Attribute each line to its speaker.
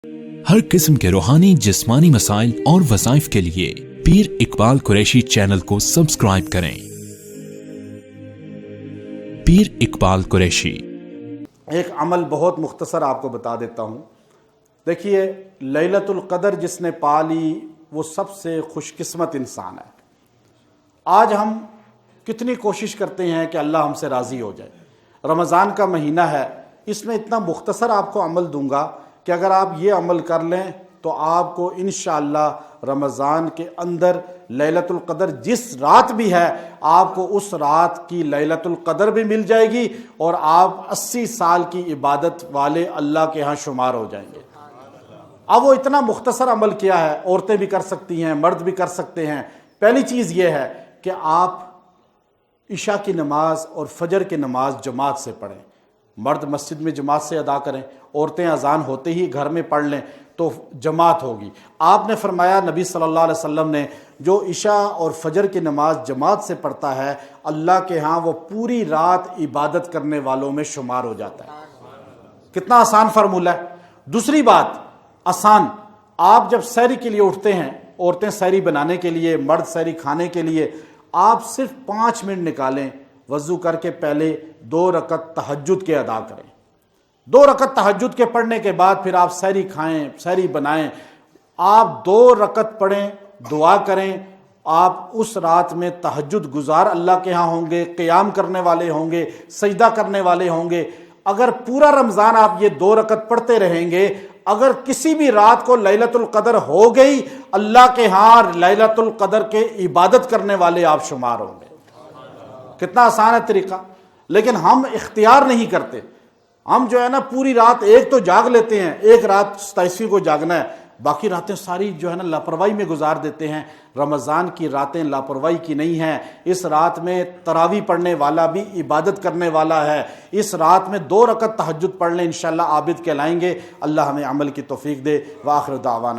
Speaker 1: ہر قسم کے روحانی جسمانی مسائل اور وظائف کے لیے پیر اقبال قریشی چینل کو سبسکرائب کریں۔ پیر اقبال قریشی۔
Speaker 2: ایک عمل بہت مختصر آپ کو بتا دیتا ہوں۔ دیکھیے، لیلۃ القدر جس نے پا لی وہ سب سے خوش قسمت انسان ہے۔ آج ہم کتنی کوشش کرتے ہیں کہ اللہ ہم سے راضی ہو جائے۔ رمضان کا مہینہ ہے، اس میں اتنا مختصر آپ کو عمل دوں گا کہ اگر آپ یہ عمل کر لیں تو آپ کو انشاءاللہ رمضان کے اندر لیلۃ القدر جس رات بھی ہے آپ کو اس رات کی لیلۃ القدر بھی مل جائے گی اور آپ 80 سال کی عبادت والے اللہ کے ہاں شمار ہو جائیں گے۔ اب وہ اتنا مختصر عمل کیا ہے، عورتیں بھی کر سکتی ہیں، مرد بھی کر سکتے ہیں۔ پہلی چیز یہ ہے کہ آپ عشاء کی نماز اور فجر کی نماز جماعت سے پڑھیں۔ مرد مسجد میں جماعت سے ادا کریں، عورتیں اذان ہوتے ہی گھر میں پڑھ لیں تو جماعت ہوگی۔ آپ نے فرمایا، نبی صلی اللہ علیہ وسلم نے، جو عشاء اور فجر کی نماز جماعت سے پڑھتا ہے اللہ کے ہاں وہ پوری رات عبادت کرنے والوں میں شمار ہو جاتا ہے۔ کتنا آسان فارمولہ ہے۔ دوسری بات آسان، آپ جب سحری کے لیے اٹھتے ہیں، عورتیں سحری بنانے کے لیے، مرد سحری کھانے کے لیے، آپ صرف 5 منٹ نکالیں، وضو کر کے پہلے 2 رکعت تہجد کے ادا کریں۔ 2 رکعت تہجد کے پڑھنے کے بعد پھر آپ سحری کھائیں، سحری بنائیں، آپ 2 رکعت پڑھیں، دعا کریں۔ آپ اس رات میں تہجد گزار اللہ کے ہاں ہوں گے، قیام کرنے والے ہوں گے، سجدہ کرنے والے ہوں گے۔ اگر پورا رمضان آپ یہ 2 رکعت پڑھتے رہیں گے، اگر کسی بھی رات کو لیلۃ القدر ہو گئی، اللہ کے ہاں لیلۃ القدر کے عبادت کرنے والے آپ شمار ہوں گے۔ کتنا آسان ہے طریقہ، لیکن ہم اختیار نہیں کرتے۔ ہم جو ہے نا پوری رات ایک تو جاگ لیتے ہیں، ایک رات 27ویں کو جاگنا ہے، باقی راتیں ساری جو ہے نا لاپرواہی میں گزار دیتے ہیں۔ رمضان کی راتیں لاپرواہی کی نہیں ہیں۔ اس رات میں تراویح پڑھنے والا بھی عبادت کرنے والا ہے۔ اس رات میں 2 رکعت تہجد پڑھ لیں، انشاءاللہ عابد کہلائیں گے۔ اللہ ہمیں عمل کی توفیق دے۔ وآخر دعوانا